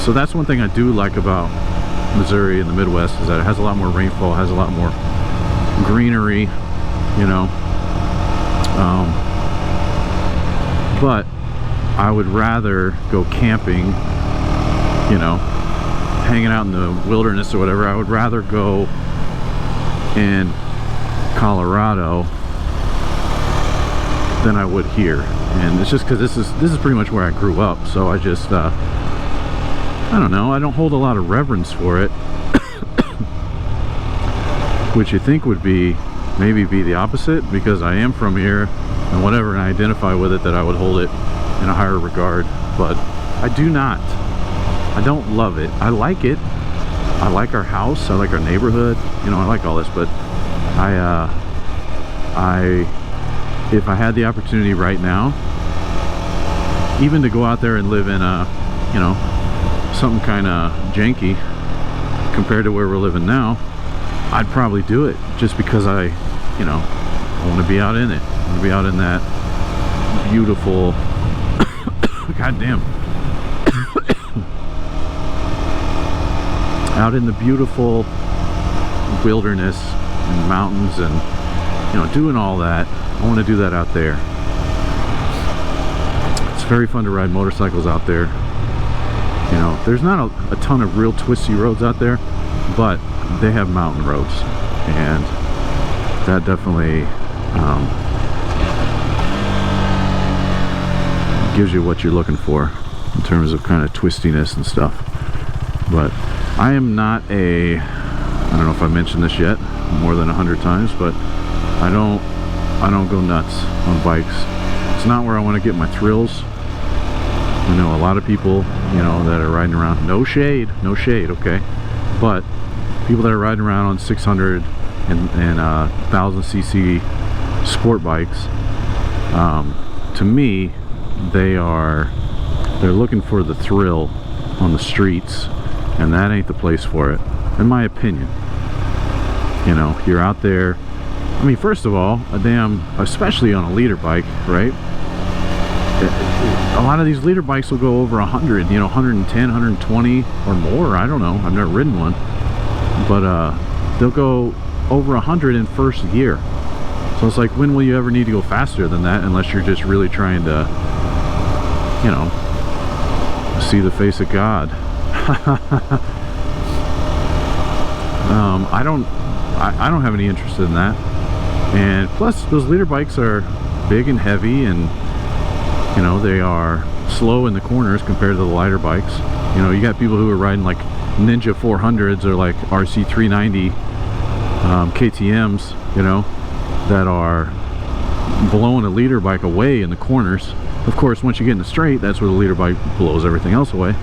So that's one thing I do like about Missouri and the Midwest, is that it has a lot more rainfall, has a lot more greenery, you know. But I would rather go camping, you know, hanging out in the wilderness or whatever. I would rather go in Colorado than I would here. And it's just because this is pretty much where I grew up, so I just I don't know, I don't hold a lot of reverence for it. Which you think would be maybe be the opposite, because I am from here and whatever, and I identify with it, that I would hold it in a higher regard. But I do not. I don't love it. I like it. I like our house, I like our neighborhood, you know, I like all this, but if I had the opportunity right now, even to go out there and live in a, you know, something kind of janky compared to where we're living now, I'd probably do it, just because I want to be out in it. I want to be out in that beautiful goddamn out in the beautiful wilderness and mountains, and, you know, doing all that. I want to do that out there. It's very fun to ride motorcycles out there. You know, there's not a ton of real twisty roads out there, but they have mountain roads, and that definitely gives you what you're looking for in terms of kind of twistiness and stuff. But I am not I don't know if I mentioned this yet more than 100 times, but I don't go nuts on bikes. It's not where I want to get my thrills. I know a lot of people, you know, that are riding around, no shade, okay, but people that are riding around on 600 and 1000cc sport bikes, to me, they're looking for the thrill on the streets, and that ain't the place for it, in my opinion. You know, you're out there, I mean, first of all, especially on a leader bike, right? A lot of these leader bikes will go over 100, you know, 110, 120 or more. I don't know, I've never ridden one, but they'll go over 100 in first gear. So it's like, when will you ever need to go faster than that, unless you're just really trying to, you know, see the face of God. I don't have any interest in that. And plus, those leader bikes are big and heavy, and, you know, they are slow in the corners compared to the lighter bikes. You know, you got people who are riding like Ninja 400s or like RC 390 KTMs, you know, that are blowing a leader bike away in the corners. Of course, once you get in the straight, that's where the leader bike blows everything else away.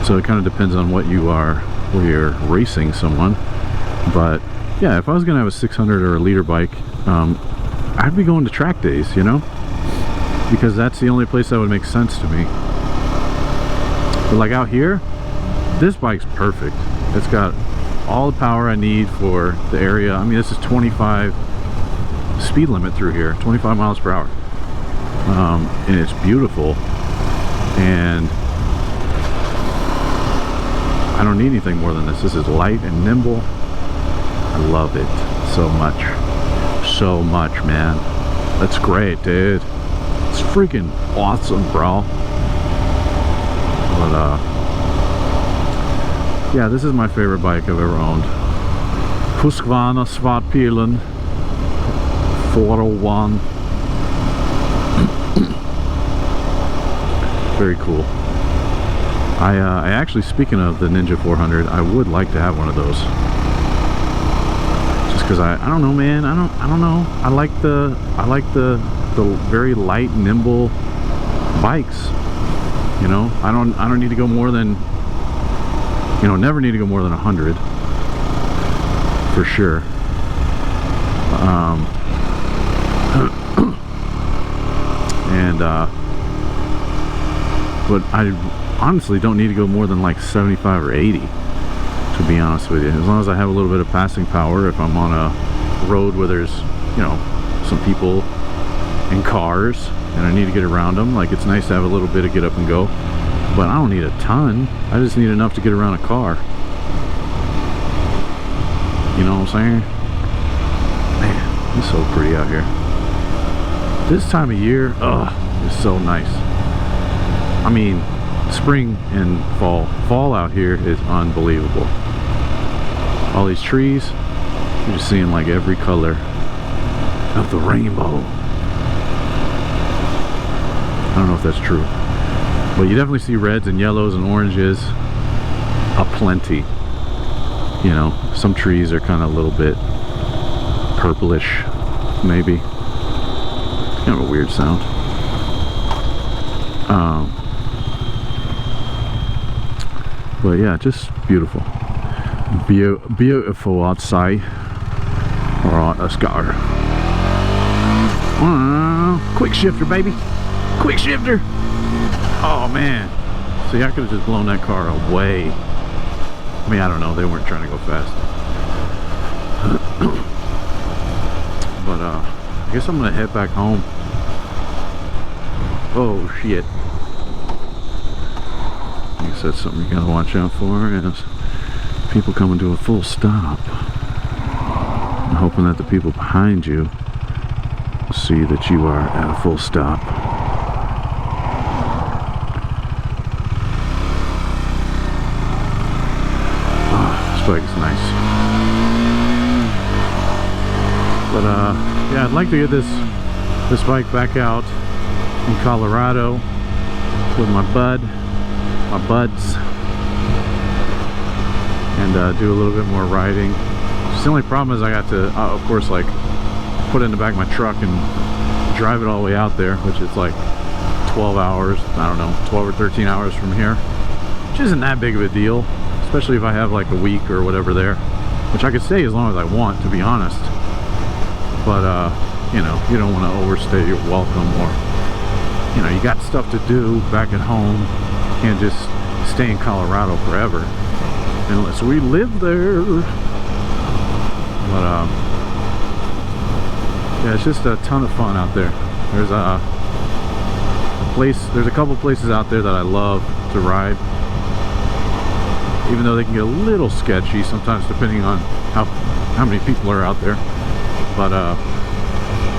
So it kind of depends on what you are, where you're racing someone. But yeah, if I was gonna have a 600 or a leader bike, I'd be going to track days, you know, because that's the only place that would make sense to me. But like out here, this bike's perfect. It's got all the power I need for the area. I mean, this is 25 speed limit through here, 25 miles per hour. And it's beautiful, and I don't need anything more than this. This is light and nimble. I love it so much. So much, man. That's great, dude. It's freaking awesome, bro. But yeah, this is my favorite bike I've ever owned. Husqvarna Svartpilen 401. Very cool. I actually, speaking of the Ninja 400, I would like to have one of those. Just because I don't know, man. I don't know. I like the very light, nimble bikes. You know, I don't need to go more than, you know, never need to go more than 100 for sure. But I honestly don't need to go more than like 75 or 80, to be honest with you. As long as I have a little bit of passing power, if I'm on a road where there's, you know, some people and cars and I need to get around them, like, it's nice to have a little bit of get up and go. But I don't need a ton. I just need enough to get around a car. You know what I'm saying? Man, it's so pretty out here. This time of year, it's so nice. I mean, spring and fall out here is unbelievable. All these trees, you're just seeing like every color of the rainbow. I don't know if that's true, but you definitely see reds and yellows and oranges aplenty. You know, some trees are kind of a little bit purplish, maybe. It's kind of a weird sound. But yeah, just beautiful. Beautiful, I'd say. Alright, let's go. Quick shifter, baby. Quick shifter. Oh man. See, I could have just blown that car away. I mean, I don't know, they weren't trying to go fast. But I guess I'm gonna head back home. Oh shit. I guess that's something you gotta watch out for, is people coming to a full stop. I'm hoping that the people behind you see that you are at a full stop. Oh, this bike is nice. But yeah, I'd like to get this bike back out in Colorado with my buds, and do a little bit more riding. Just the only problem is I got to, of course, like, put it in the back of my truck and drive it all the way out there, which is like 12 hours, I don't know, 12 or 13 hours from here, which isn't that big of a deal, especially if I have like a week or whatever there, which I could stay as long as I want, to be honest. But you know, you don't want to overstay your welcome, or, you know, you got stuff to do back at home. You can't just stay in Colorado forever unless we live there. But yeah, it's just a ton of fun out there. There's there's a couple places out there that I love to ride, even though they can get a little sketchy sometimes depending on how many people are out there. But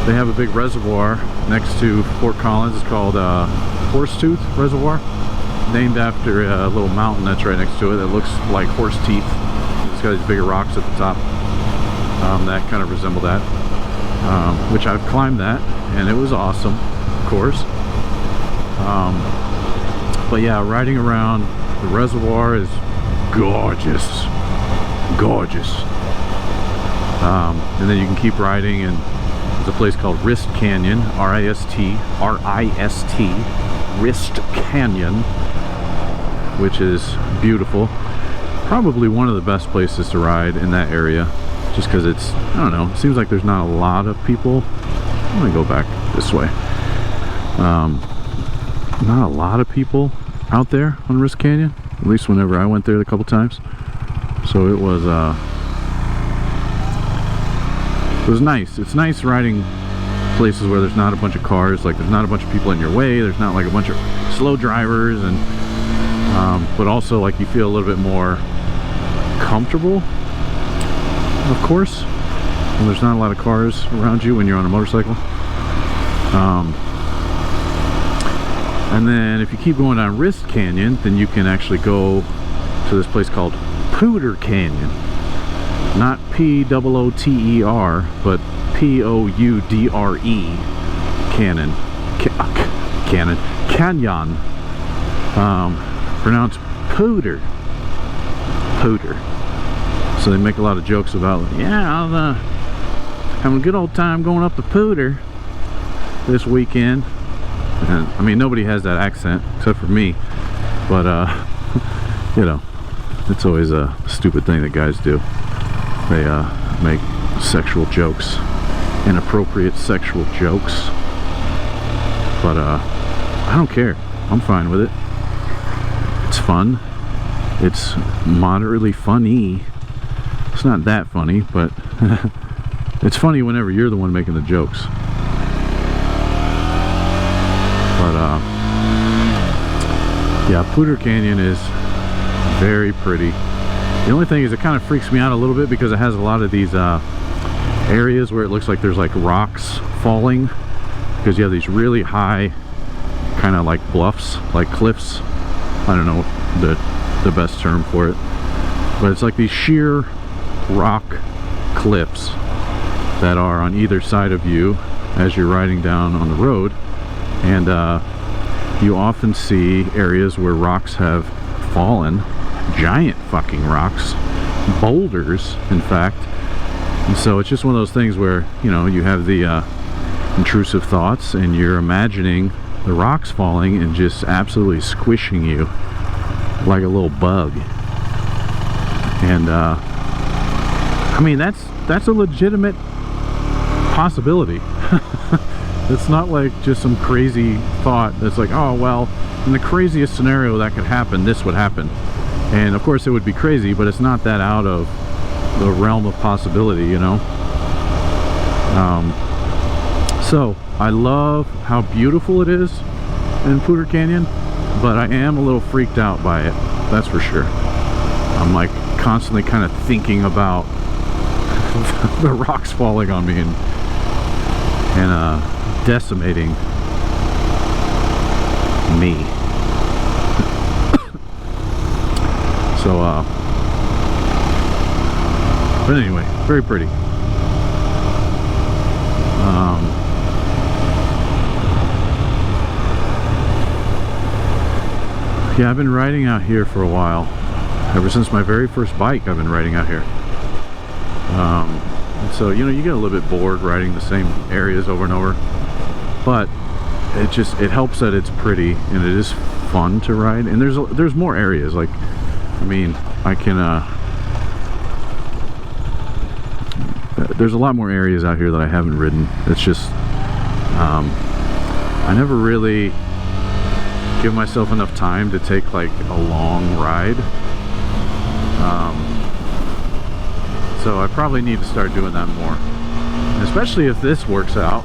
they have a big reservoir next to Fort Collins. It's called Horsetooth Reservoir, named after a little mountain that's right next to it that looks like horse teeth. It's got these bigger rocks at the top that kind of resemble that, which I've climbed that, and it was awesome, of course. But yeah, riding around the reservoir is gorgeous, gorgeous. And then you can keep riding, and there's a place called Wrist Canyon, R-I-S-T, Wrist Canyon, which is beautiful. Probably one of the best places to ride in that area, just because it's, I don't know, it seems like there's not a lot of people. I'm gonna go back this way. Not a lot of people out there on Wrist Canyon, at least whenever I went there a couple times. So it was it was nice. It's nice riding places where there's not a bunch of cars, like there's not a bunch of people in your way, there's not like a bunch of slow drivers, and but also like you feel a little bit more comfortable, of course, when there's not a lot of cars around you when you're on a motorcycle. And then if you keep going down Wrist Canyon, then you can actually go to this place called Pooter Canyon. Not P-O-O-T-E-R, but P-O-U-D-R-E Canyon. Canyon. Pronounced Pooter. Pooter. So they make a lot of jokes about, yeah, I was having a good old time going up the Pooter this weekend. And I mean, nobody has that accent except for me, but you know, it's always a stupid thing that guys do. They make sexual jokes, inappropriate sexual jokes, but I don't care. I'm fine with it. It's fun. It's moderately funny. It's not that funny, but it's funny whenever you're the one making the jokes. But yeah, Pooter Canyon is very pretty. The only thing is it kind of freaks me out a little bit because it has a lot of these areas where it looks like there's like rocks falling, because you have these really high kind of like bluffs, like cliffs. I don't know the best term for it, but it's like these sheer rock cliffs that are on either side of you as you're riding down on the road. And you often see areas where rocks have fallen, giant fucking rocks, boulders in fact. And so it's just one of those things where, you know, you have the intrusive thoughts and you're imagining the rocks falling and just absolutely squishing you like a little bug. And I mean, that's a legitimate possibility. It's not like just some crazy thought that's like, oh well, in the craziest scenario that could happen, this would happen. And of course it would be crazy, but it's not that out of the realm of possibility, you know. So I love how beautiful it is in Pooter Canyon, but I am a little freaked out by it, that's for sure. I'm like constantly kind of thinking about the rocks falling on me and decimating me. So but anyway, very pretty. Yeah, I've been riding out here for a while. Ever since my very first bike, I've been riding out here. And so, you know, you get a little bit bored riding the same areas over and over, but it helps that it's pretty and it is fun to ride. And there's more areas. Like, I mean, I can there's a lot more areas out here that I haven't ridden. It's just I never really give myself enough time to take like a long ride. So I probably need to start doing that more, and especially if this works out,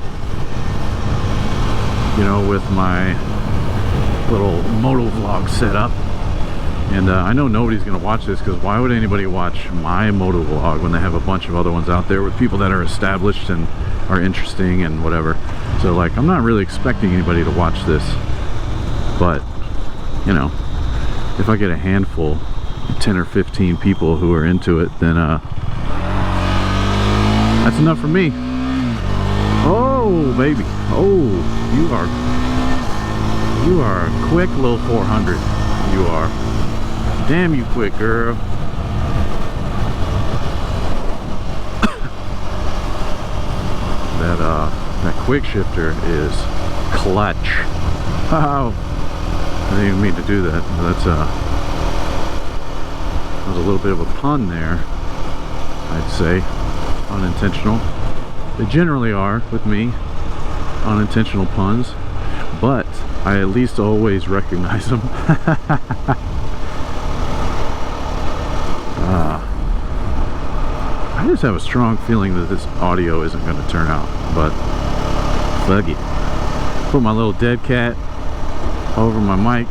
you know, with my little MotoVlog setup. And I know nobody's gonna watch this, because why would anybody watch my MotoVlog when they have a bunch of other ones out there with people that are established and are interesting and whatever. So like, I'm not really expecting anybody to watch this, but you know, if I get a handful, 10 or 15 people who are into it, then that's enough for me. Oh baby, oh, you are a quick little 400. You are. Damn, you quick, girl. That quick shifter is clutch. Oh, I didn't even mean to do that. That was a little bit of a pun there, I'd say. Unintentional. They generally are with me, unintentional puns, but I at least always recognize them. I just have a strong feeling that this audio isn't going to turn out, but fuck it. Put my little dead cat over my mic.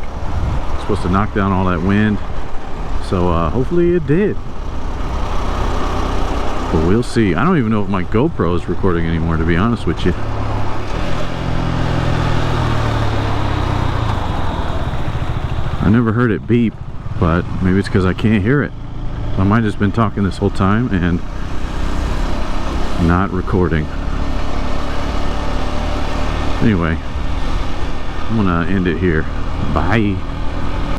It's supposed to knock down all that wind, so hopefully it did. But we'll see. I don't even know if my GoPro is recording anymore, to be honest with you. I never heard it beep, but maybe it's because I can't hear it. I might have just been talking this whole time and not recording. Anyway, I'm gonna end it here. Bye.